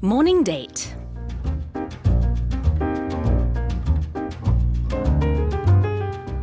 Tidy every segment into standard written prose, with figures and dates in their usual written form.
Morning Date.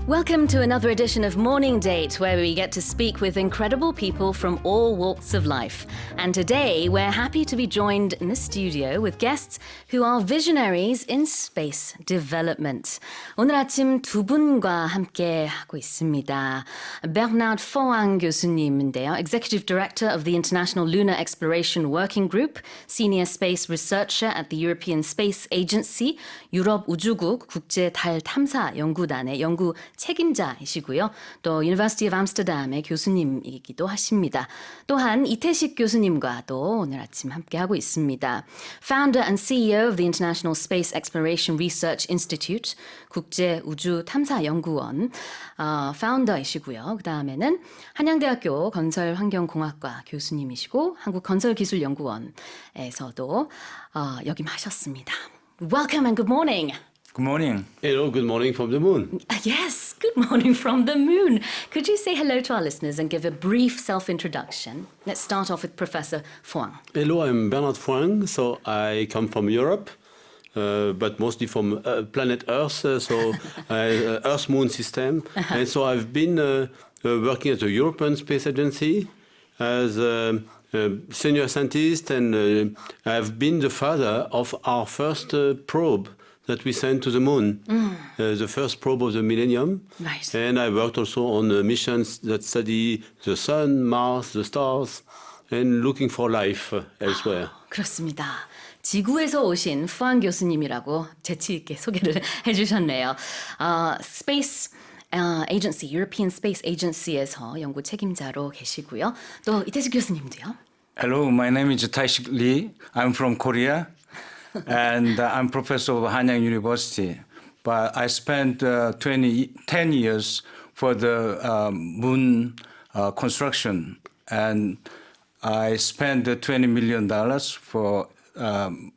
Welcome to another edition of Morning Date, where we get to speak with incredible people from all walks of life. And today, we're happy to be joined in the studio with guests who are visionaries in space development. 오늘 아침 두 분과 함께 하고 있습니다. Bernard Foing 교수님인데요. Executive Director of the International Lunar Exploration Working Group, Senior Space Researcher at the European Space Agency, 유럽우주국 국제달탐사연구단의 연구 책임자이시고요. 또 University of Amsterdam의 교수님이기도 하십니다. 또한 이태식 교수님과도 오늘 아침 함께하고 있습니다. Founder and CEO of the International Space Exploration Research Institute, 국제우주탐사연구원 파운더이시고요. 그 다음에는 한양대학교 건설환경공학과 교수님이시고 한국건설기술연구원에서도 역임하셨습니다. Welcome and good morning. Good morning. Hello, good morning from the moon. Yes, good morning from the moon. Could you say hello to our listeners and give a brief self-introduction? Let's start off with Professor Foing. Hello, I'm Bernard Foing. So I come from Europe, but mostly from planet Earth, Earth-Moon system. And so I've been working at the European Space Agency as a senior scientist, and I've been the father of our first probe that we sent to the moon, the first probe of the millennium. Right. And I worked also on missions that study the sun, Mars, the stars, and looking for life elsewhere. 그렇습니다. 지구에서 오신 푸앙 교수님이라고 재치 있게 소개를 해주셨네요. Space Agency, European Space Agency에서 연구 책임자로 계시고요. 또 이태식 교수님도요. Hello, my name is Taishik Lee. I'm from Korea. And I'm professor of Hanyang University. But I spent 10 years for the moon construction. And I spent $20 million for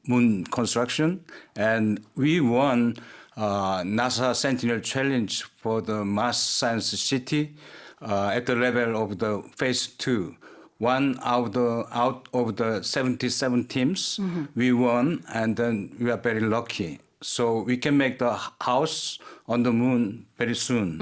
moon construction. And we won NASA Sentinel Challenge for the Mars Science City at the level of the phase 2. One out of the 77 teams, we won, and then we are very lucky. So we can make the house on the moon very soon.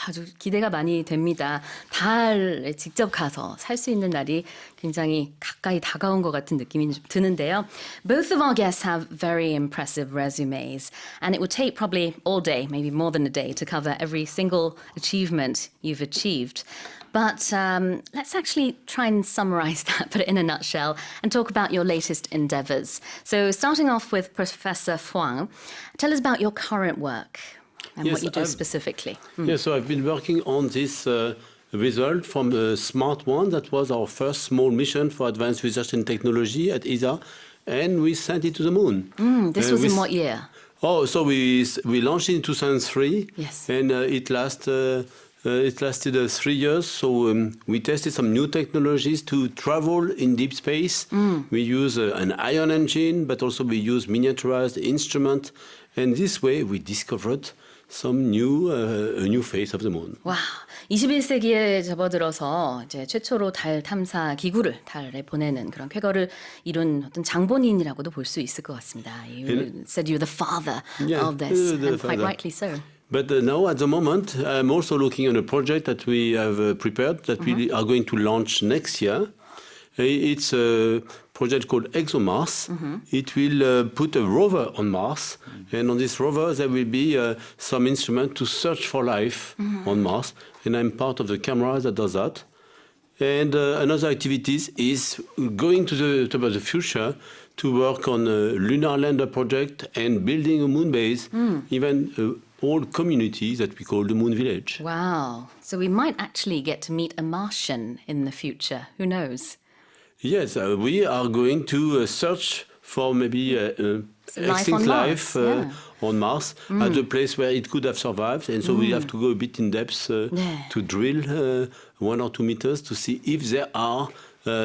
아주 기대가 많이 됩니다. 달에 직접 가서 살 수 있는 날이 굉장히 가까이 다가온 것 같은 느낌이 좀 드는데요. Both of our guests have very impressive resumes, and it would take probably all day, maybe more than a day, to cover every single achievement you've achieved. But let's actually try and summarize that, put it in a nutshell, and talk about your latest endeavors. So starting off with Professor Foing, tell us about your current work and what you do specifically. Yes, so I've been working on this result from the SMART one. That was our first small mission for advanced research and technology at ESA, and we sent it to the moon. This was in what year? Oh, so we launched it in 2003, Yes. and it lasted 3 years. So we tested some new technologies to travel in deep space. We use an ion engine, but also we use miniaturized instrument. And this way we discovered some a new face of the moon. 와, 21세기에 접어들어서 이제 최초로 달 탐사 기구를 달에 보내는 그런 쾌거를 이룬 어떤 장본인이라고도 볼 수 있을 것 같습니다. You said you're the father of this, and quite rightly so. But now, at the moment, I'm also looking on a project that we have prepared that we are going to launch next year. It's a project called ExoMars. It will put a rover on Mars, and on this rover there will be some instrument to search for life on Mars, and I'm part of the camera that does that. And another activities is going to the future to work on a lunar lander project and building a moon base, even old community that we call the Moon Village. Wow. So we might actually get to meet a Martian in the future. Who knows? Yes, we are going to search for maybe extinct life on Mars at a place where it could have survived. And so we have to go a bit in depth to drill 1 or 2 meters to see if there are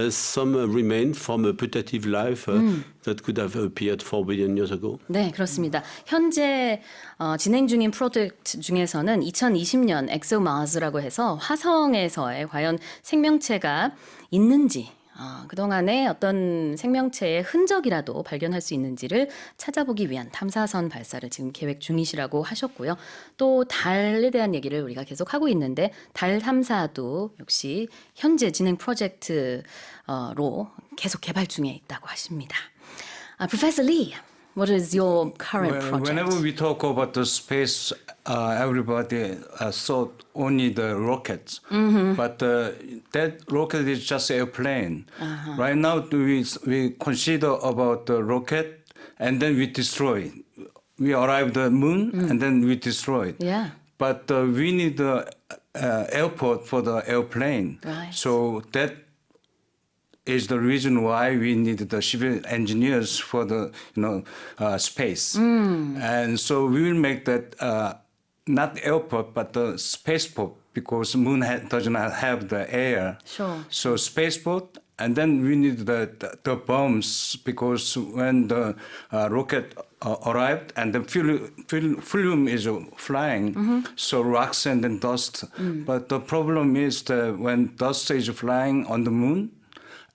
some remain from a putative life that could have appeared 4 billion years ago. 네, 그렇습니다. 현재 진행 중인 프로젝트 중에서는 2020년 엑소마스라고 해서 화성에서의 과연 생명체가 있는지 그동안에 어떤 생명체의 흔적이라도 발견할 수 있는지를 찾아보기 위한 탐사선 발사를 지금 계획 중이시라고 하셨고요. 또 달에 대한 얘기를 우리가 계속 하고 있는데 달 탐사도 역시 현재 진행 프로젝트로 계속 개발 중에 있다고 하십니다. Professor Lee, what is your current project? Whenever we talk about the space, everybody thought only the rockets, but that rocket is just airplane. Right now, we consider about the rocket, and then we destroy. We arrive the moon, and then we destroy. Yeah. But we need the airport for the airplane. Right. So that is the reason why we need the civil engineers for the space. And so we will make that not airport but the spaceport because moon does not have the air. Sure. So spaceport, and then we need the bombs because when the rocket arrived and the fuel is flying, so rocks and then dust. But the problem is that when dust is flying on the moon,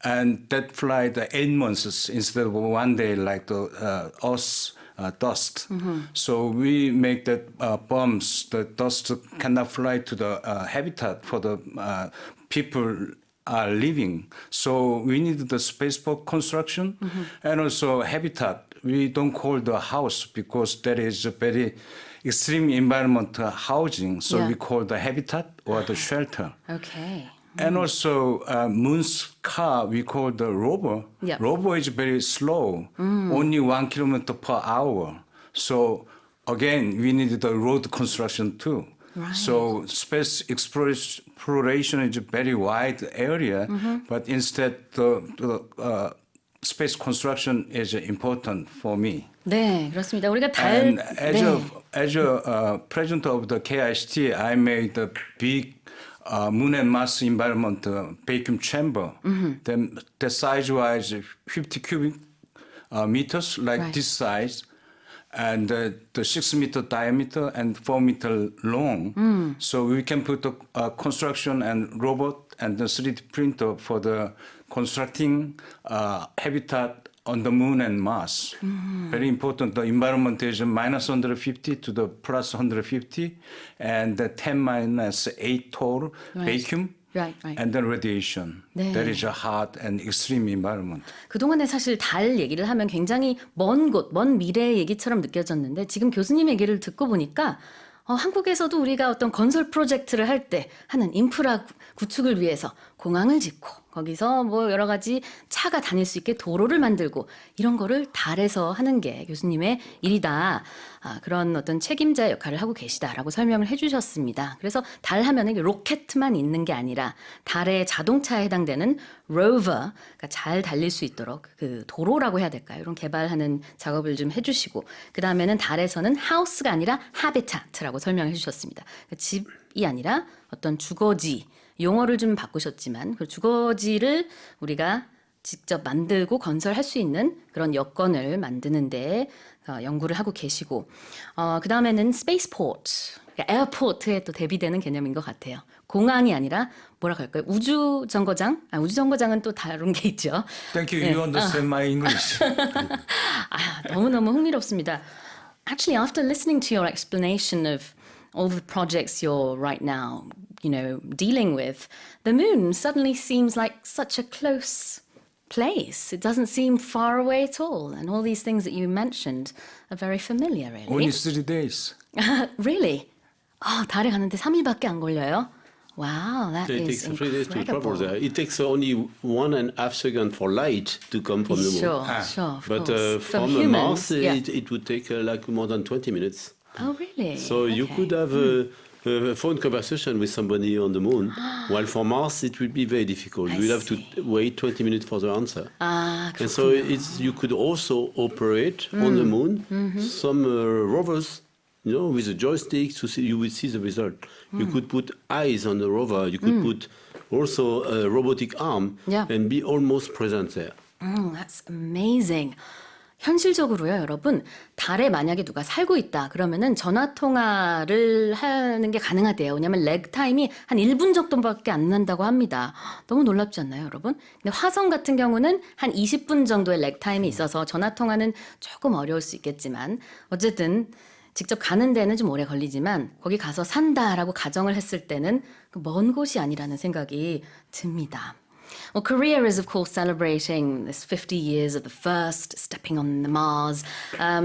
and that fly the 8 months instead of 1 day like the Earth's dust. So we make that bombs, the dust cannot fly to the habitat for the people are living. So we need the spaceport construction and also habitat. We don't call the house because that is a very extreme environment housing. So we call the habitat or the shelter. Okay. And also moon's car we call the rover. Yeah. Rover is very slow, only 1 kilometer per hour. So again, we need the road construction too. Right. So space exploration is a very wide area, but instead the space construction is important for me. 네, 그렇습니다. 우리가 And as a president of the KICT, I made the big moon and Mars environment vacuum chamber. Then the size was 50 cubic meters, like this size, and the 6 meter diameter and 4 meter long. So we can put the construction and robot and the 3D printer for the constructing habitat on the moon and Mars. Very important. The environment is minus 150 to the plus 150 and the 10 minus 8 total vacuum Right. and then radiation. 네. That is a hot and extreme environment. 그동안에 사실 달 얘기를 하면 굉장히 먼 곳, 먼 미래의 얘기처럼 느껴졌는데 지금 교수님 얘기를 듣고 보니까 한국에서도 우리가 어떤 건설 프로젝트를 할 때 하는 인프라 구축을 위해서 공항을 짓고 거기서 뭐 여러 가지 차가 다닐 수 있게 도로를 만들고 이런 거를 달에서 하는 게 교수님의 일이다. 그런 어떤 책임자 역할을 하고 계시다라고 설명을 해주셨습니다. 그래서 달 하면은 로켓만 있는 게 아니라 달의 자동차에 해당되는 로버, 그러니까 잘 달릴 수 있도록 그 도로라고 해야 될까요? 이런 개발하는 작업을 좀 해주시고 그 다음에는 달에서는 하우스가 아니라 하비타트라고 설명해 주셨습니다. 그러니까 집이 아니라 어떤 주거지. 용어를 좀 바꾸셨지만 그 주거지를 우리가 직접 만들고 건설할 수 있는 그런 여건을 만드는 데 연구를 하고 계시고 그 다음에는 스페이스포트, 그러니까 에어포트에 또 대비되는 개념인 것 같아요. 공항이 아니라 뭐라 할까요? 우주정거장? 우주정거장은 또 다른 게 있죠. Thank you. You understand my English. 너무너무 흥미롭습니다. Actually, after listening to your explanation of all the projects you're right now, dealing with, the moon suddenly seems like such a close place. It doesn't seem far away at all. And all these things that you mentioned are very familiar, really. Only 3 days. Really? 달에 가는데 3일밖에 안 걸려요? Wow, that It is takes 3 days to travel incredible. there. It takes only 1.5 seconds for light to come from the moon. Sure, of But course. from humans, Mars, it would take like more than 20 minutes. Oh, really? So you could have a phone conversation with somebody on the moon, while for Mars it will be very difficult. I You will have to see. wait 20 minutes for the answer. And so 그렇군요. you could also operate on the moon some rovers, with a joystick, so you will see the result. You could put eyes on the rover. You could put also a robotic arm Yeah. and be almost present there. That's amazing. 현실적으로요, 여러분. 달에 만약에 누가 살고 있다 그러면은 전화 통화를 하는 게 가능하대요. 왜냐하면 렉 타임이 한 1분 정도밖에 안 난다고 합니다. 너무 놀랍지 않나요, 여러분? 근데 화성 같은 경우는 한 20분 정도의 렉 타임이 있어서 전화 통화는 조금 어려울 수 있겠지만 어쨌든 직접 가는 데는 좀 오래 걸리지만 거기 가서 산다라고 가정을 했을 때는 먼 곳이 아니라는 생각이 듭니다. Well, Korea is, of course, celebrating this 50 years of the first stepping on the Mars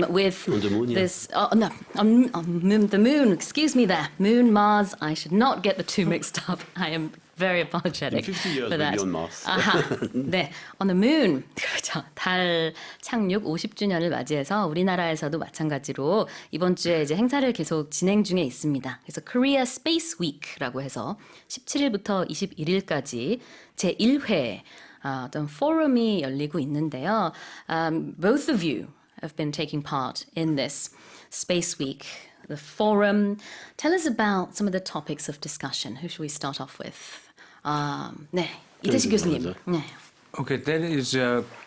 with On the moon, yeah. this... no, on the moon, excuse me there. Moon, Mars, I should not get the two mixed up. I am very apologetic In 50 years, for that. we'll be on Mars. 아하, 네, on the moon. 그렇죠. 달 착륙 50주년을 맞이해서 우리나라에서도 마찬가지로 이번 주에 이제 행사를 계속 진행 중에 있습니다. 그래서 Korea Space Week라고 해서 17일부터 21일까지 제1회 어떤 포럼이 열리고 있는데요. Both of you have been taking part in this Space Week, the forum. Tell us about some of the topics of discussion. Who should we start off with? 네, 이태식 교수님. 네. Okay, that is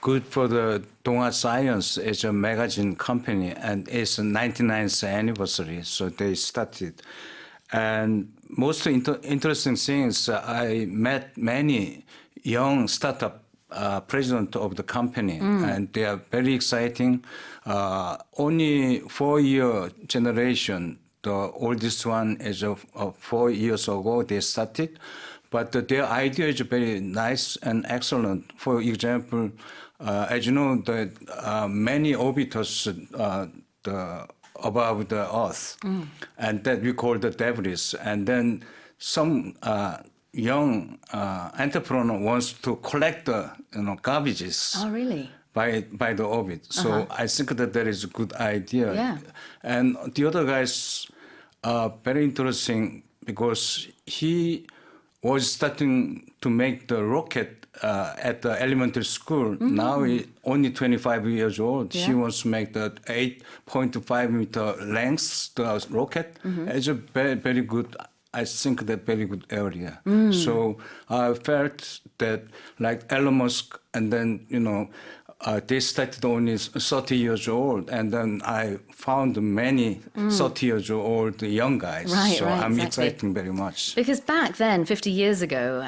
good for the Donga Science as a magazine company, and it's the 99th anniversary, so they started. And most interesting things, I met many young startup president of the company, and they are very exciting. Only 4-year generation, the oldest one is 4 years ago they started, but their idea is very nice and excellent. For example, as you know, the many orbiters above the Earth, and that we call the debris. And then some young entrepreneur wants to collect the garbages. Oh, really? By the orbit. So I think that is a good idea. Yeah. And the other guys are very interesting because he was starting to make the rocket at the elementary school. Now he's only 25 years old. Yeah. He wants to make the 8.5 meter length the rocket. It's a very, very good, I think that very good area. So I felt that like Elon Musk, and then, they started only 30 years old, and then I found many 30 years old young guys. Right, so right, I'm exactly. excited very much. Because back then, 50 years ago,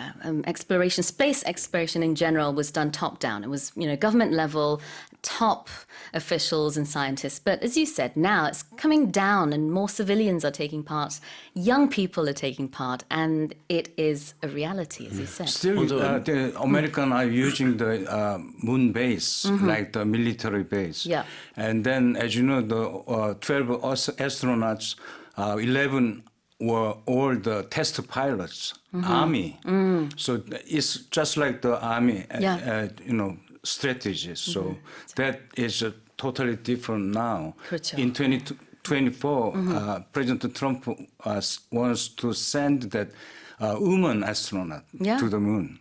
space exploration in general was done top down. It was, government level, top officials and scientists. But as you said, now it's coming down and more civilians are taking part. Young people are taking part, and it is a reality, as you said. Still, the Americans are using the moon base, like the military base. Yeah. And then, as you know, the 12 astronauts, 11 were all the test pilots, Army. So it's just like the Army, strategies. So that is totally different now. 그렇죠. In 2024, President Trump wants to send that woman astronaut to the moon.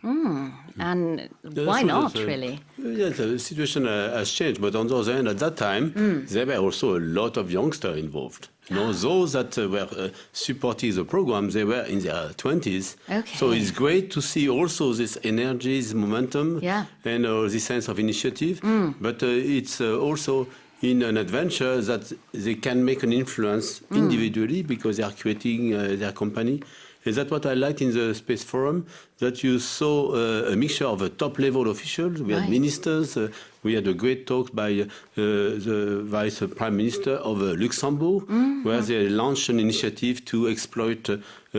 And why not, really? Yes, the situation has changed, but on the other hand, at that time, there were also a lot of youngsters involved. Those that were supporting the program, they were in their 20s. Okay. So it's great to see also this energy, this momentum, and this sense of initiative. But it's also in an adventure that they can make an influence individually because they are creating their company. And that's what I liked in the Space Forum, that you saw a mixture of top-level officials. We had ministers. We had a great talk by the Vice Prime Minister of Luxembourg, where they launched an initiative to exploit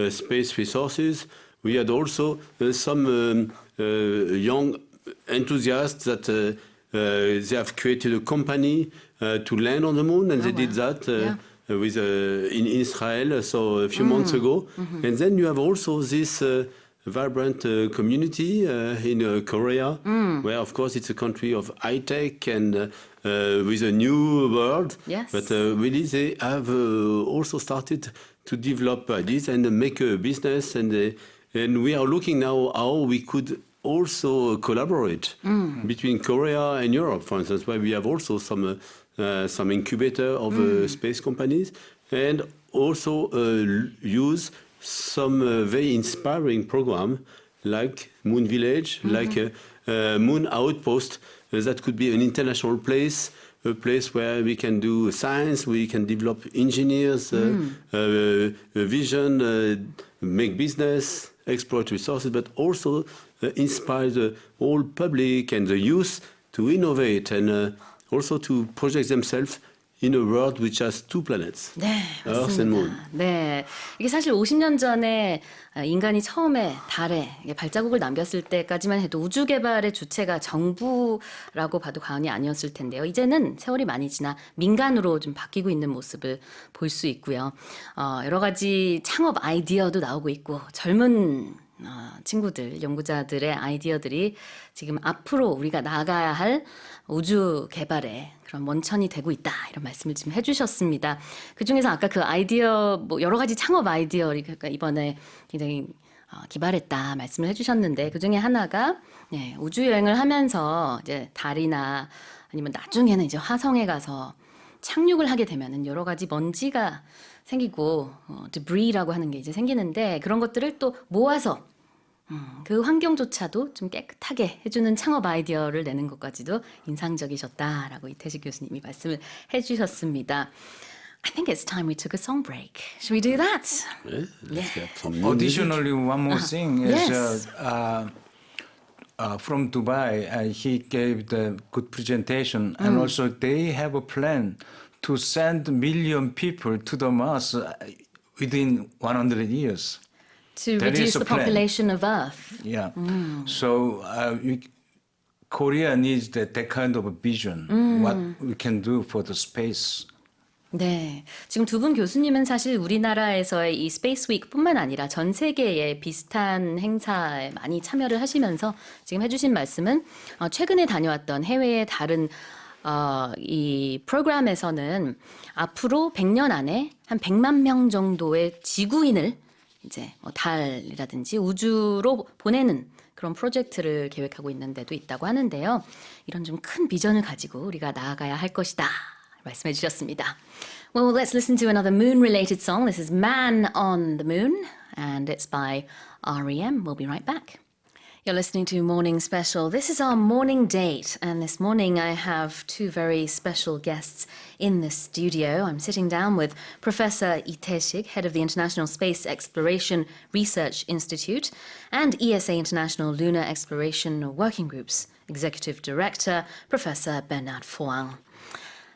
space resources. We had also some young enthusiasts that they have created a company to land on the moon, and they did that. With in Israel, so a few months ago. And then you have also this vibrant community in Korea, where, of course, it's a country of high-tech and with a new world. Yes. But really, they have also started to develop ideas and make a business. And we are looking now how we could also collaborate between Korea and Europe, for instance, where we have also some incubator of space companies, and also use some very inspiring program like Moon Village, like Moon Outpost, that could be an international place a place where we can do science, we can develop engineers, vision, make business, exploit resources, but also inspire the whole public and the youth to innovate and also to project themselves in a world which has two planets, 네, Earth and Moon. 맞습니다. 네, 이게 사실 50년 전에 인간이 처음에 달에 발자국을 남겼을 때까지만 해도 우주 개발의 주체가 정부라고 봐도 과언이 아니었을 텐데요. 이제는 세월이 많이 지나 민간으로 좀 바뀌고 있는 모습을 볼 수 있고요. 여러 가지 창업 아이디어도 나오고 있고 젊은 친구들, 연구자들의 아이디어들이 지금 앞으로 우리가 나아가야 할 우주 개발에 그런 원천이 되고 있다 이런 말씀을 지금 해주셨습니다. 그 중에서 아까 그 아이디어 뭐 여러 가지 창업 아이디어를 그러니까 이번에 굉장히 기발했다 말씀을 해주셨는데 그 중에 하나가 우주 여행을 하면서 이제 달이나 아니면 나중에는 이제 화성에 가서 착륙을 하게 되면은 여러 가지 먼지가 생기고 debris라고 하는 게 이제 생기는데 그런 것들을 또 모아서 그 환경조차도 좀 깨끗하게 해주는 창업 아이디어를 내는 것까지도 인상적이셨다라고 이태식 교수님이 말씀을 해주셨습니다. I think it's time we took a song break. Should we do that? Additionally, one more thing is Yes. from Dubai, he gave the good presentation, and also they have a plan to send million people to the Mars within 100 years. To There reduce is a the plan. population of Earth. Yeah. So Korea needs that kind of a vision. What we can do for the space. 네, 지금 두 분 교수님은 사실 우리나라에서의 이 스페이스 위크뿐만 아니라 전 세계의 비슷한 행사에 많이 참여를 하시면서 지금 해주신 말씀은 최근에 다녀왔던 해외의 다른 이 프로그램에서는 앞으로 100년 안에 한 100만 명 정도의 지구인을 이제 달이라든지 우주로 보내는 그런 프로젝트를 계획하고 있는 데도 있다고 하는데요. 이런 좀 큰 비전을 가지고 우리가 나아가야 할 것이다 말씀해 주셨습니다. Well, let's listen to another moon-related song. This is Man on the Moon, and it's by REM. We'll be right back. You're listening to Morning Special. This is our morning date, and this morning I have two very special guests in the studio. I'm sitting down with Professor Lee Tae-sik, head of the International Space Exploration Research Institute, and ESA International Lunar Exploration Working Group's Executive Director, Professor Bernard Foing.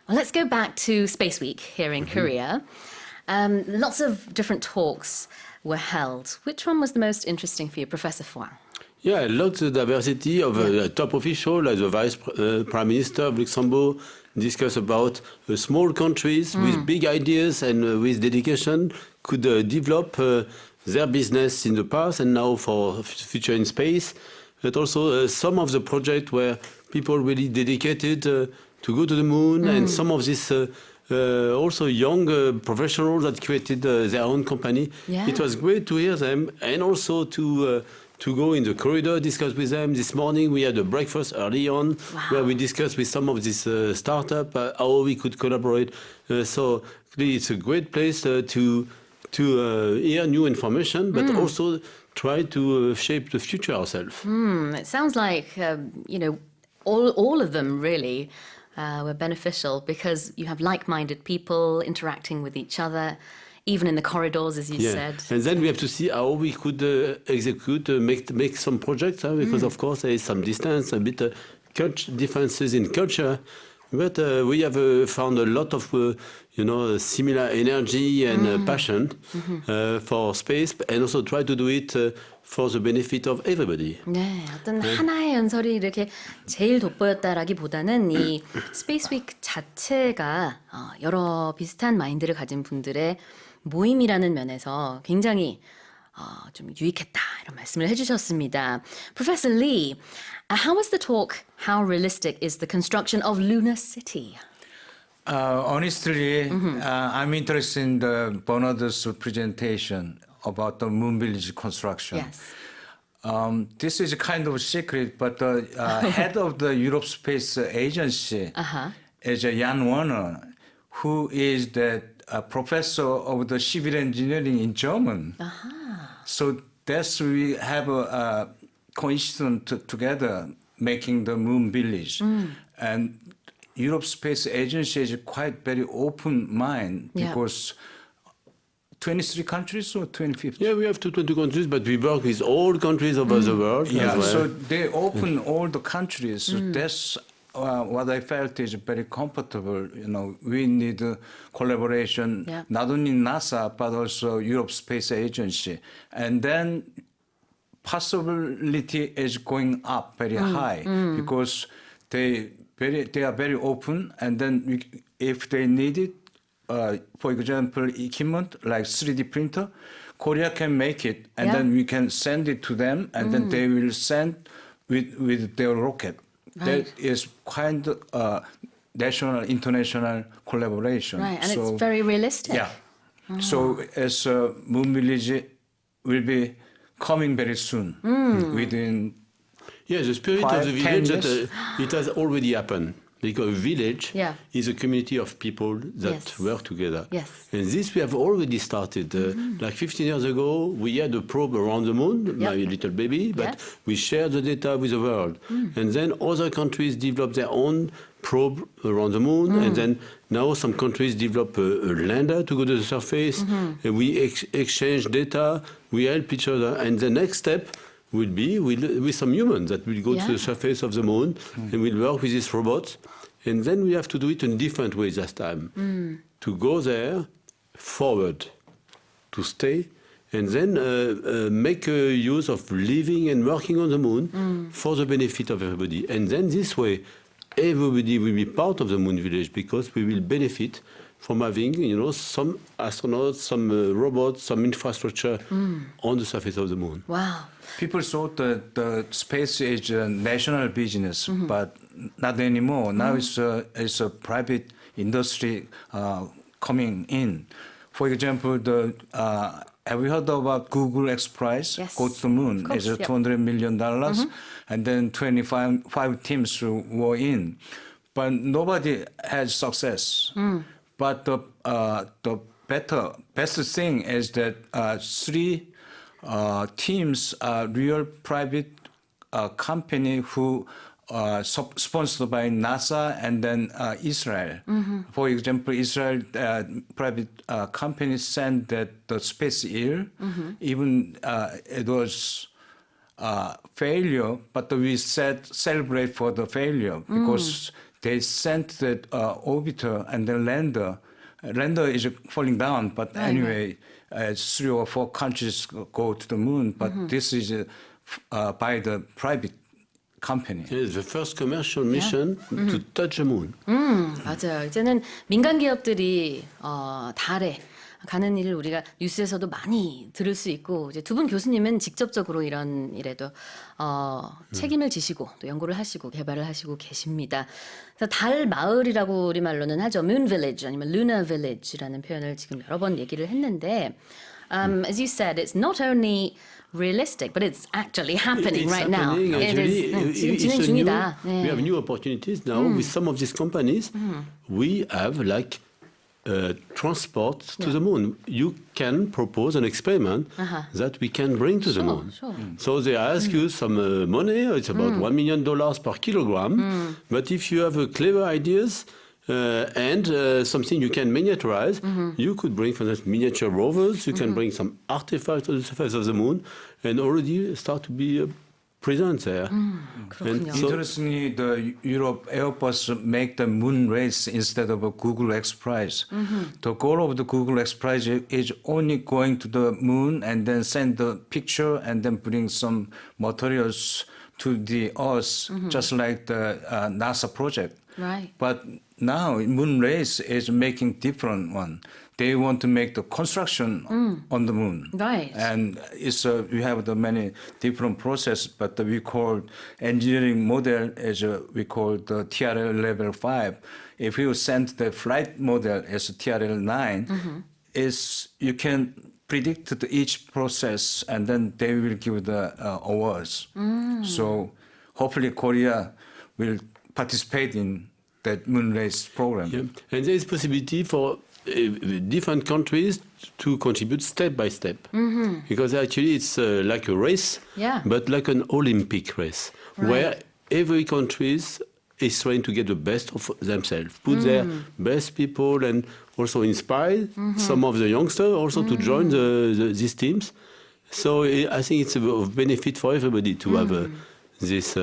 Well, let's go back to Space Week here in Korea. Lots of different talks were held. Which one was the most interesting for you, Professor Foing? Yeah, I love the diversity of top officials, like the Vice Prime Minister of Luxembourg, discuss about small countries with big ideas and with dedication could develop their business in the past and now for future in space. But also some of the projects where people really dedicated to go to the moon and some of these also young professionals that created their own company. Yeah. It was great to hear them and also to go in the corridor, discuss with them. This morning we had a breakfast early on where we discussed with some of these startups how we could collaborate. So really it's a great place to hear new information, but also try to shape the future ourselves. It sounds like, all of them really were beneficial because you have like-minded people interacting with each other, even in the corridors, as you said. And then we have to see how we could execute, make some projects, because of course there is some distance, a bit differences in culture, but we have found a lot of, similar energy and passion for space, and also try to do it for the benefit of everybody. 네, 어떤 하나의 연설이 이렇게 제일 돋보였다라기보다는 이 스페이스 위크 자체가 여러 비슷한 마인드를 가진 분들의 모임이라는 면에서 굉장히 좀 유익했다 이런 말씀을 해주셨습니다. Professor Lee, how was the talk? How realistic is the construction of Lunar City? Honestly, I'm interested in the Bernard's presentation about the moon village construction. Yes. This is kind of secret, but the head of the Europe Space Agency is Jan Werner, who is the professor of the civil engineering in German. So that's we have a coincidence together making the moon village. And Europe Space Agency is quite very open mind Yeah. because 23 countries or 25? Yeah, we have 20 countries, but we work with all countries over the world Yeah, as well. so they open all the countries. That's what I felt is very comfortable. You know, we need collaboration, Yeah. not only NASA, but also Europe Space Agency. And then possibility is going up very high because they are very open. And then if they need it, for example, equipment like 3D printer, Korea can make it, and Yeah. then we can send it to them, and then they will send with their rocket. Right. That is kind of national, international collaboration. Right, and So, it's very realistic. yeah. So as Moon Village will be coming very soon, within. Yeah, the spirit of 5, the 10 village, years. it has already happened. Because a village Yeah. is a community of people that Yes. work together. Yes. And this we have already started. Like 15 years ago, we had a probe around the moon, my little baby, but Yes. we shared the data with the world. And then other countries developed their own probe around the moon. And then now some countries develop a lander to go to the surface. And we exchange data, we help each other. And the next step will be with some humans that will go Yeah. to the surface of the moon and will work with this robot. And then we have to do it in different ways this time. To go there, forward, to stay, and then make use of living and working on the moon for the benefit of everybody. And then this way, everybody will be part of the moon village because we will benefit from having, some astronauts, some robots, some infrastructure on the surface of the moon. Wow. People thought that the space is a national business, but not anymore. Now it's a private industry coming in. For example, have you heard about Google X Prize? Yes. Go to the moon. Of course, It's yep. $200 million, and then 25 teams were in, but nobody had success. But the best thing is that 3 teams are real private company who sponsored by NASA and then Israel. For example, Israel private companies sent that the SpaceX, even it was failure, but we celebrate for the failure because they sent that orbiter and the lander. Lander is falling down, but anyway, 3 or 4 countries go to the moon, but this is by the private company. It is the first commercial mission to touch the moon. 맞아요. 이제는 민간 기업들이 달에 가는 일을 우리가 뉴스에서도 많이 들을 수 있고 이제 두 분 교수님은 직접적으로 이런 일에도 책임을 지시고 또 연구를 하시고 개발을 하시고 계십니다. 그래서 달 마을이라고 우리말로는 하죠. Moon Village 아니면 Lunar Village라는 표현을 지금 여러 번 얘기를 했는데 as you said, it's not only realistic, but it's actually happening It's right now. happening. It Actually, is 지금 it's 진행 a 중이다. we have new opportunities now with some of these companies. We have like transport to the moon. You can propose an experiment that we can bring to the moon. Sure. So they ask you some money. It's about $1 million per kilogram. But if you have clever ideas and something you can miniaturize, you could bring, for instance, miniature rovers. You can bring some artifacts to the surface of the moon and already start to be present there. 그렇군요. Interestingly, the Europe Airbus make the moon race instead of a Google X Prize. The goal of the Google X Prize is only going to the moon and then send the picture and then bring some materials to the Earth, just like the NASA project. Right. But now moon race is making different one. They want to make the construction on the moon. Right. And it's we have the many different process, but we call engineering model as we call the TRL level 5. If you send the flight model as TRL 9, is you can predict each process and then they will give the awards. So hopefully Korea will participate in that moon race program. Yeah. And there is possibility for different countries to contribute step by step. Because actually it's like a race, Yeah. but like an Olympic race, where every country is trying to get the best of themselves, put their best people, and also inspire some of the youngsters also to join these teams. So I think it's of benefit for everybody to have this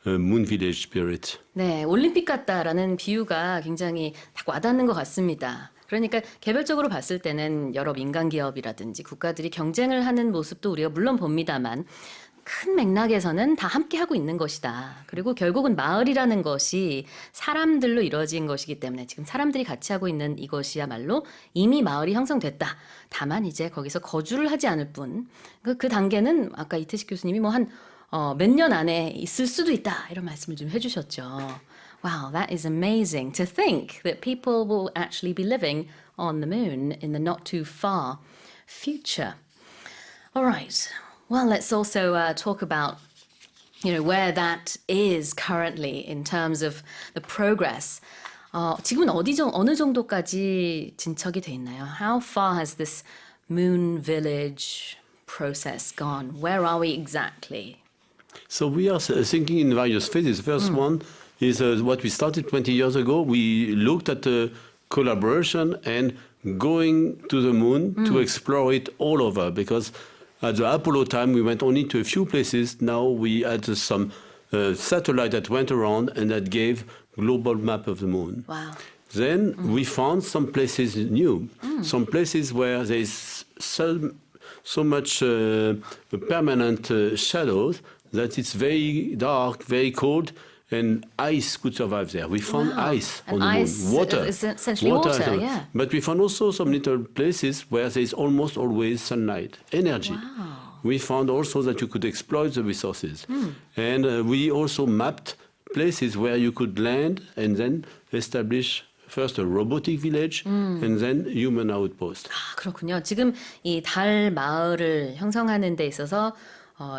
moon village spirit. 네, 올림픽 같다라는 비유가 굉장히 딱 와닿는 것 같습니다. 그러니까 개별적으로 봤을 때는 여러 민간 기업이라든지 국가들이 경쟁을 하는 모습도 우리가 물론 봅니다만 큰 맥락에서는 다 함께하고 있는 것이다. 그리고 결국은 마을이라는 것이 사람들로 이루어진 것이기 때문에 지금 사람들이 같이 하고 있는 이것이야말로 이미 마을이 형성됐다. 다만 이제 거기서 거주를 하지 않을 뿐. 그 단계는 아까 이태식 교수님이 뭐 한 몇 년 안에 있을 수도 있다. 이런 말씀을 좀 해주셨죠. Wow, that is amazing to think that people will actually be living on the moon in the not too far future. All right. Well, let's also talk about, where that is currently in terms of the progress. 지금은 어느 정도까지 진척이 돼 있나요? How far has this moon village process gone? Where are we exactly? So we are thinking in various phases. The first one is what we started 20 years ago. We looked at collaboration and going to the moon to explore it all over, because at the Apollo time we went only to a few places. Now we had some satellite that went around and that gave global map of the moon. Wow. Then we found some places new, some places where there is so much permanent shadows that it's very dark, very cold, and ice could survive there. We found ice on the moon, water. Is essentially water, yeah. But we found also some little places where there is almost always sunlight, energy. Wow. We found also that you could exploit the resources. And we also mapped places where you could land and then establish first a robotic village and then human outpost. 아, 그렇군요. 지금 이 달 마을을 형성하는 데 있어서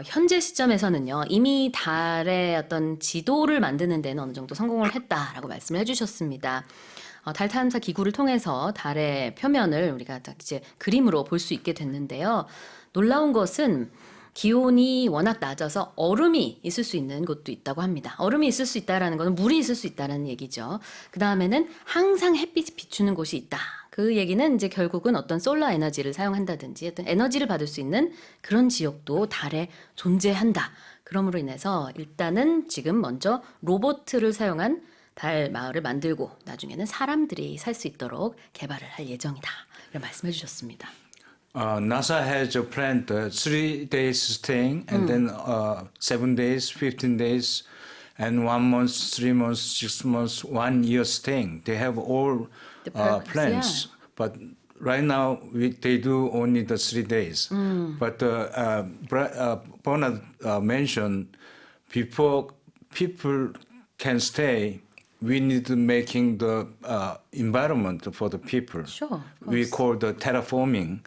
현재 시점에서는요, 이미 달의 어떤 지도를 만드는 데는 어느 정도 성공을 했다라고 말씀을 해주셨습니다. 달 탐사 기구를 통해서 달의 표면을 우리가 딱 이제 그림으로 볼 수 있게 됐는데요. 놀라운 것은 기온이 워낙 낮아서 얼음이 있을 수 있는 곳도 있다고 합니다. 얼음이 있을 수 있다라는 것은 물이 있을 수 있다는 얘기죠. 그 다음에는 항상 햇빛이 비추는 곳이 있다. 그 얘기는 이제 결국은 어떤 솔라 에너지를 사용한다든지 어떤 에너지를 받을 수 있는 그런 지역도 달에 존재한다. 그러므로 인해서 일단은 지금 먼저 로봇을 사용한 달 마을을 만들고 나중에는 사람들이 살 수 있도록 개발을 할 예정이다. 이런 말씀해 주셨습니다. NASA has a plan 3 days staying and then 7 days, 15 days, and 1 month, 3 months, 6 months, 1 year staying. They have all The purpose, plans, yeah. but right now they do only the 3 days. But Bernard mentioned before people can stay, we need to making the environment for the people. Sure, We call the terraforming,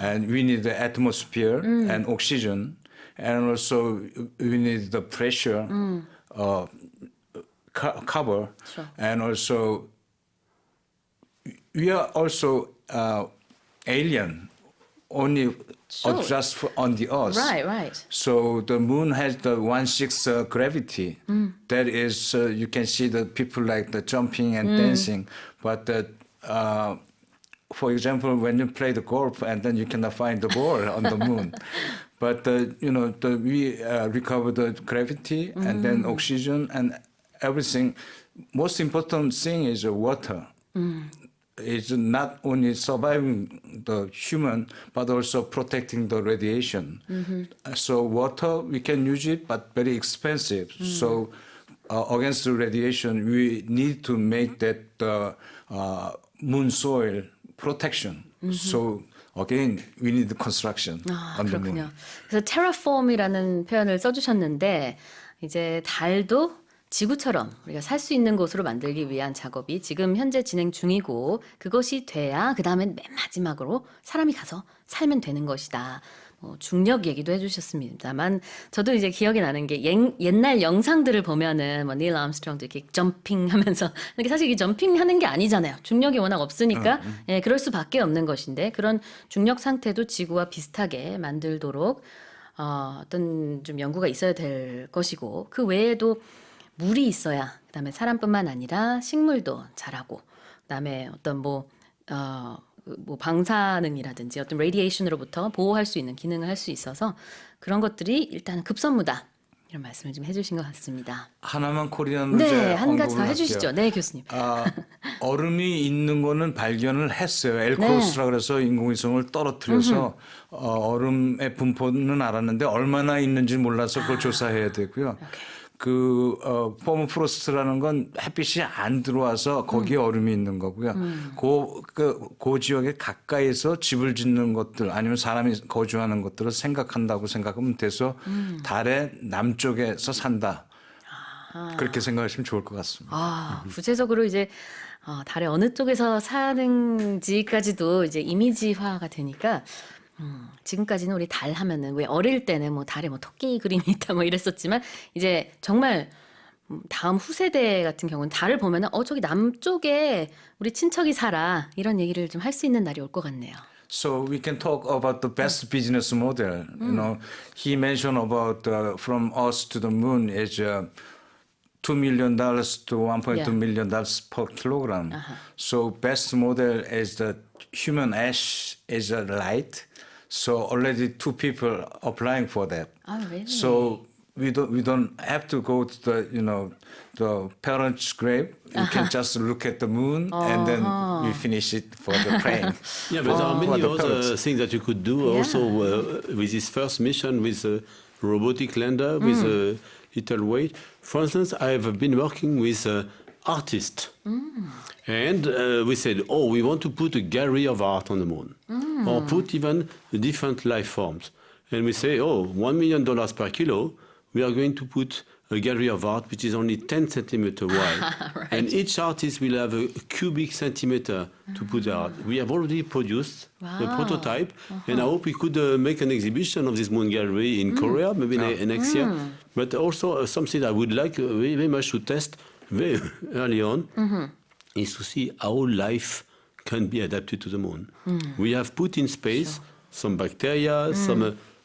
and we need the atmosphere and oxygen, and also we need the pressure, cover, Sure. and also we are also alien, only Sure. just on the Earth. Right. So the moon has the 1/6 gravity. That is, you can see the people like the jumping and dancing. But for example, when you play the golf and then you cannot find the ball on the moon. But we recover the gravity and then oxygen and everything. Most important thing is water. It's not only surviving the human, but also protecting the radiation. So water, we can use it, but very expensive. So against the radiation, we need to make that moon soil protection. So again, we need the construction on the moon. 그렇군요. 그래서 terraform이라는 표현을 써주셨는데 이제 달도 지구처럼 우리가 살 수 있는 곳으로 만들기 위한 작업이 지금 현재 진행 중이고 그것이 돼야 그 다음엔 맨 마지막으로 사람이 가서 살면 되는 것이다. 중력 얘기도 해주셨습니다만 저도 이제 기억이 나는 게 옛날 영상들을 보면은 닐 암스트롱도 이렇게 점핑하면서 근데 사실 이게 점핑하는 게 아니잖아요. 중력이 워낙 없으니까 예, 그럴 수밖에 없는 것인데 그런 중력 상태도 지구와 비슷하게 만들도록 어떤 좀 연구가 있어야 될 것이고 그 외에도 물이 있어야 그다음에 사람뿐만 아니라 식물도 자라고 그다음에 어떤 뭐 방사능이라든지 어떤 레디에이션으로부터 보호할 수 있는 기능을 할 수 있어서 그런 것들이 일단 급선무다. 이런 말씀을 좀 해주신 것 같습니다. 하나만 코리안 네, 한 가지 더 해주시죠. 네, 교수님. 얼음이 있는 거는 발견을 했어요. 엘크로스라 그래서 인공위성을 떨어뜨려서 얼음의 분포는 알았는데 얼마나 있는지 몰라서 그걸 조사해야 되고요. 그 퍼머프로스트라는 건 햇빛이 안 들어와서 거기에 얼음이 있는 거고요. 그 지역에 가까이서 집을 짓는 것들 아니면 사람이 거주하는 것들을 생각한다고 생각하면 돼서 달의 남쪽에서 산다. 그렇게 생각하시면 좋을 것 같습니다. 구체적으로 이제 달의 어느 쪽에서 사는지까지도 이제 이미지화가 되니까 지금까지는 우리 달 하면은 왜 어릴 때는 뭐 달에 뭐 토끼 그림이 있다 뭐 이랬었지만 이제 정말 다음 후세대 같은 경우는 달을 보면은 저기 남쪽에 우리 친척이 살아 이런 얘기를 좀 할 수 있는 날이 올 것 같네요. So we can talk about the best business model. You know, he mentioned about from us to the moon is $2 million to $1.2 million per kilogram. So best model is the human ash is a light. So already 2 people applying for that. Oh, really? So we don't have to go to the parents' grave. You can just look at the moon and then we finish it for the praying. Yeah, but there are many the other parents. things that you could do also with this first mission with a robotic lander with a little weight. For instance, I've been working with artists. And we said, we want to put a gallery of art on the moon. Or put even different life forms. And we say, $1 million per kilo, we are going to put a gallery of art which is only 10 centimeter wide. Right. And each artist will have a cubic centimeter to put the art. We have already produced a prototype, and I hope we could make an exhibition of this moon gallery in Korea, maybe next year. But also something I would like very, very much to test very early on is to see how life can be adapted to the moon. We have put in space some bacteria,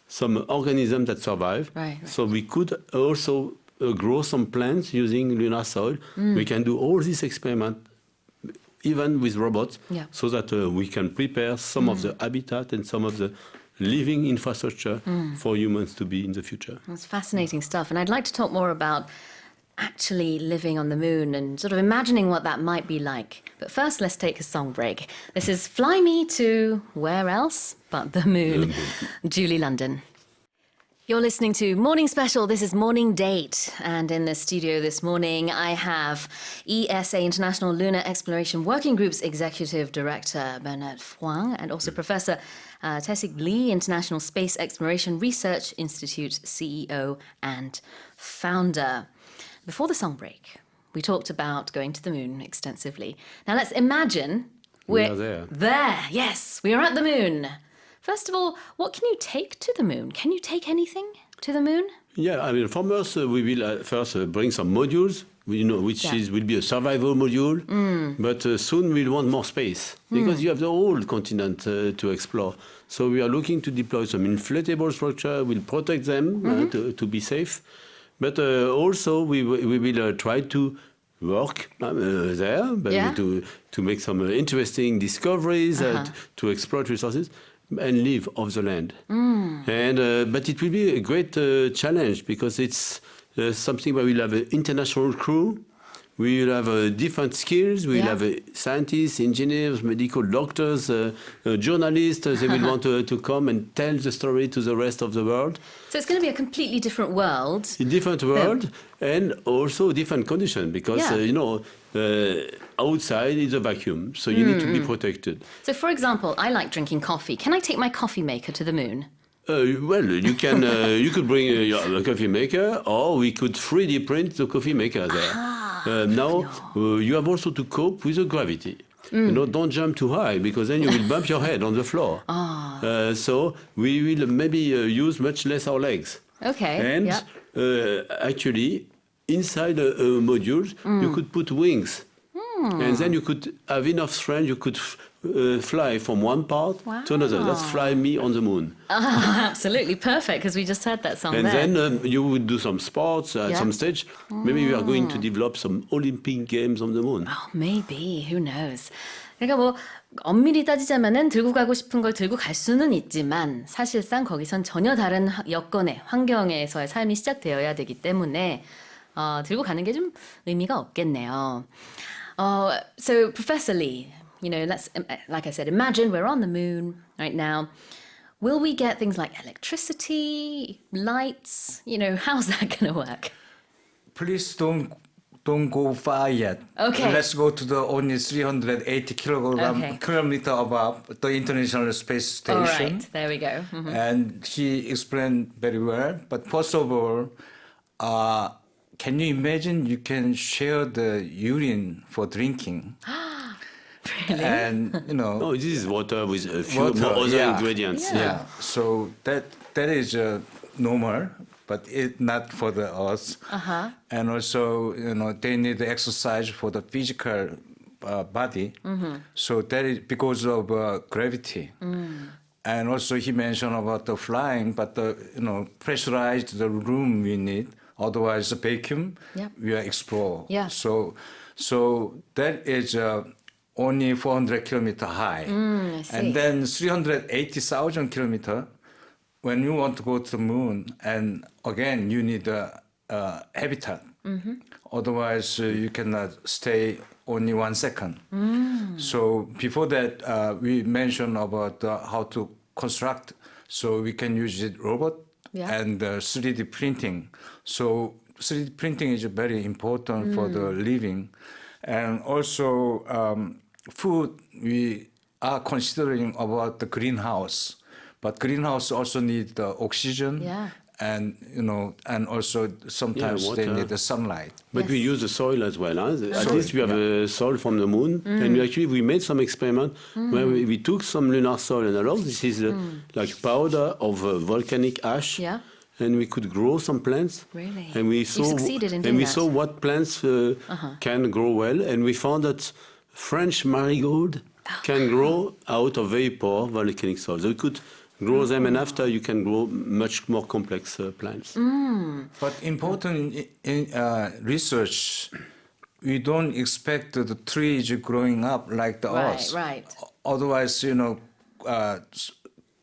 some organisms that survive. Right. So we could also grow some plants using lunar soil. We can do all these experiments even with robots so that we can prepare some of the habitat and some of the living infrastructure for humans to be in the future. That's fascinating stuff. And I'd like to talk more about actually living on the moon and sort of imagining what that might be like. But first, let's take a song break. This is Fly Me to where else but the moon. Julie London. You're listening to Morning Special. This is Morning Date. And in the studio this morning, I have ESA International Lunar Exploration Working Group's Executive Director, Bernard Foing, and also Professor Tae-sik Lee, International Space Exploration Research Institute CEO and founder. Before the song break, we talked about going to the moon extensively. Now let's imagine We are there. There, yes, we are at the moon. First of all, what can you take to the moon? Can you take anything to the moon? Yeah, I mean, from us, we will first bring some modules, which will be a survival module. But soon we'll want more space because you have the whole continent to explore. So we are looking to deploy some inflatable structure. We'll protect them to be safe. But also we will try to work there, to make some interesting discoveries, to exploit resources, and live off the land. And but it will be a great challenge because it's something where we'll have an international crew. We will have different skills. We will have scientists, engineers, medical doctors, journalists. They will want to come and tell the story to the rest of the world. So it's going to be a completely different world. A different world and also different conditions because, outside is a vacuum. So you need to be protected. So for example, I like drinking coffee. Can I take my coffee maker to the moon? Well, you can. You could bring a coffee maker, or we could 3D print the coffee maker there. Now, you have also to cope with the gravity. Don't jump too high because then you will bump your head on the floor. So we will maybe use much less our legs. Okay. And actually, inside modules, you could put wings. And then you could have enough strength, you could fly from one part to another. That's Fly Me on the Moon. Absolutely perfect, because we just heard that song And there. then you would do some sports at some stage. Maybe we are going to develop some Olympic Games on the moon. Oh, maybe. Who knows? 그러니까 뭐 엄밀히 따지자면은 들고 가고 싶은 걸 들고 갈 수는 있지만 사실상 거기선 전혀 다른 여건의 환경에서의 삶이 시작되어야 되기 때문에 들고 가는 게 좀 의미가 없겠네요. So Professor Lee, you know, let's, like I said, imagine we're on the moon right now. Will we get things like electricity, lights? You know, how's that going to work? Please don't go far yet. Okay. Let's go to the only 380 kilometer above the International Space Station. All right, there we go. And he explained very well. But first of all, can you imagine you can share the urine for drinking? Really? And you know. Oh, this is water with a few Water, more other yeah. ingredients. Yeah. So that is normal, but it not for the us. And also, you know, they need the exercise for the physical body. So that is because of gravity. And also he mentioned about the flying, but the pressurized the room we need. Otherwise, the vacuum we are explore. Yeah. So that is only 400 kilometer high. I see. And then 380,000 kilometer. When you want to go to the moon, and again you need a habitat. Otherwise, you cannot stay only 1 second. So before that, we mentioned about how to construct. So we can use it robot and 3D printing. So 3D printing is very important for the living. And also food, we are considering about the greenhouse. But greenhouse also need the oxygen and and also sometimes they water. need the sunlight. But we use the soil as well. At least we have soil from the moon. And we made some experiment where we took some lunar soil and all. This is like powder of volcanic ash. Yeah. And we could grow some plants. Really? And we saw, succeeded in and doing we that. saw what plants can grow well. And we found that French marigold can grow out of very poor volcanic soil. So we could grow them, and after you can grow much more complex plants. But important in research, we don't expect the trees growing up like the earth. Right. Otherwise,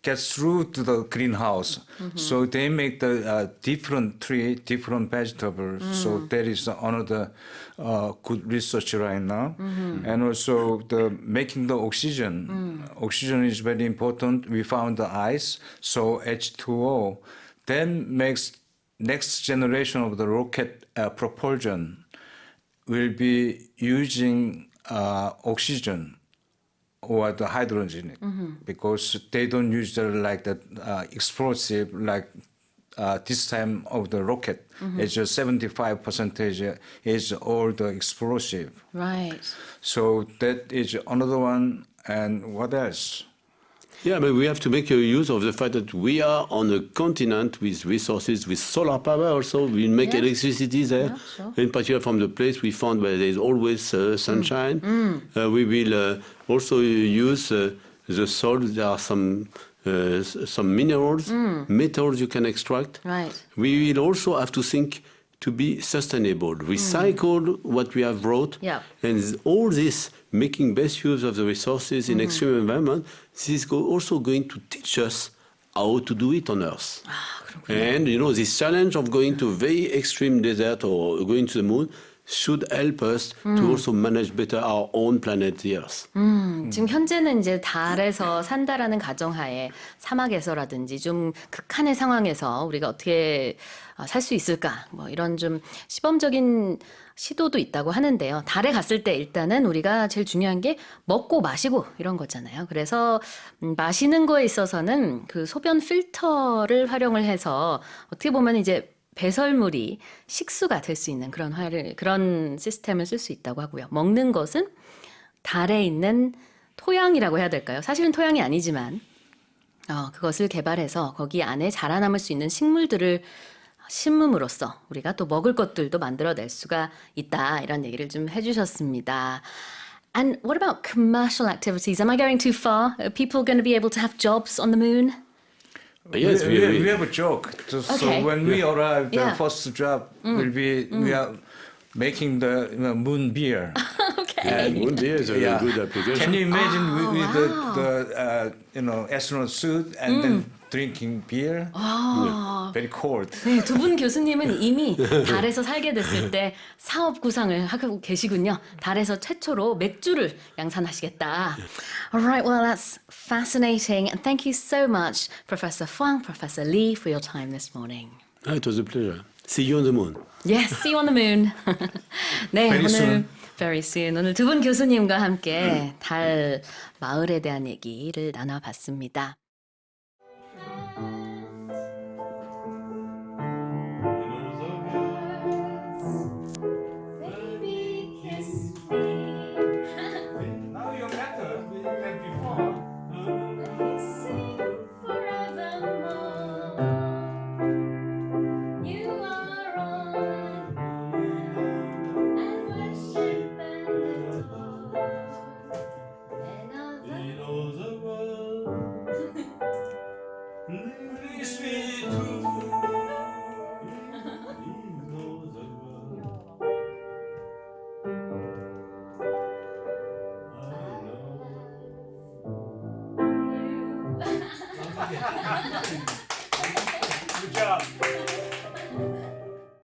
get through to the greenhouse. So they make the different tree, different vegetables. So that is another good research right now. And also the making the oxygen. Oxygen is very important. We found the ice, so H2O. Then makes next generation of the rocket propulsion will be using oxygen or the hydrogen, because they don't use the explosive like this time of the rocket. It's just 75% is all the explosive. Right. So that is another one. And what else? Yeah, but we have to make use of the fact that we are on a continent with resources, with solar power also. We make electricity there. Yeah, sure. In particular from the place we found where there is always sunshine. We will also use the soil. There are some minerals, metals you can extract. Right. We will also have to think to be sustainable, recycle what we have brought, and all this making best use of the resources in extreme environment. This is also going to teach us how to do it on Earth. And this challenge of going to very extreme desert or going to the moon should help us to also manage better our own planet, the Earth. 지금 현재는 이제 달에서 산다라는 가정하에 사막에서라든지 좀 극한의 상황에서 우리가 어떻게 살 수 있을까? 뭐 이런 좀 시범적인 시도도 있다고 하는데요. 달에 갔을 때 일단은 우리가 제일 중요한 게 먹고 마시고 이런 거잖아요. 그래서 마시는 거에 있어서는 그 소변 필터를 활용을 해서 어떻게 보면 이제 배설물이 식수가 될 수 있는 그런 시스템을 쓸 수 있다고 하고요. 먹는 것은 달에 있는 토양이라고 해야 될까요? 사실은 토양이 아니지만 그것을 개발해서 거기 안에 자라남을 수 있는 심음으로써 우리가 또 먹을 것들도 만들어낼 수가 있다. 이런 얘기를 좀 해주셨습니다. And what about commercial activities? Am I going too far? Are people going to be able to have jobs on the moon? Yes, we have a joke. So Okay. when we arrive, Yeah. the first job will be we are making the moon beer. Okay. moon beer is a Yeah. good application. Can you imagine with wow. the astronaut suit and then drinking beer? Very cold. 네, 두 분 교수님은 이미 달에서 살게 됐을 때 사업 구상을 하고 계시군요. 달에서 최초로 맥주를 양산하시겠다. All right, well, that's fascinating. And thank you so much, Professor Foing, Professor Lee, for your time this morning. It was a pleasure. See you on the moon. Yes, see you on the moon. 네, Very 오늘 soon. very soon. 오늘 두 분 교수님과 함께 달 마을에 대한 얘기를 나눠봤습니다. Now you're better than before. Please me too. Good job.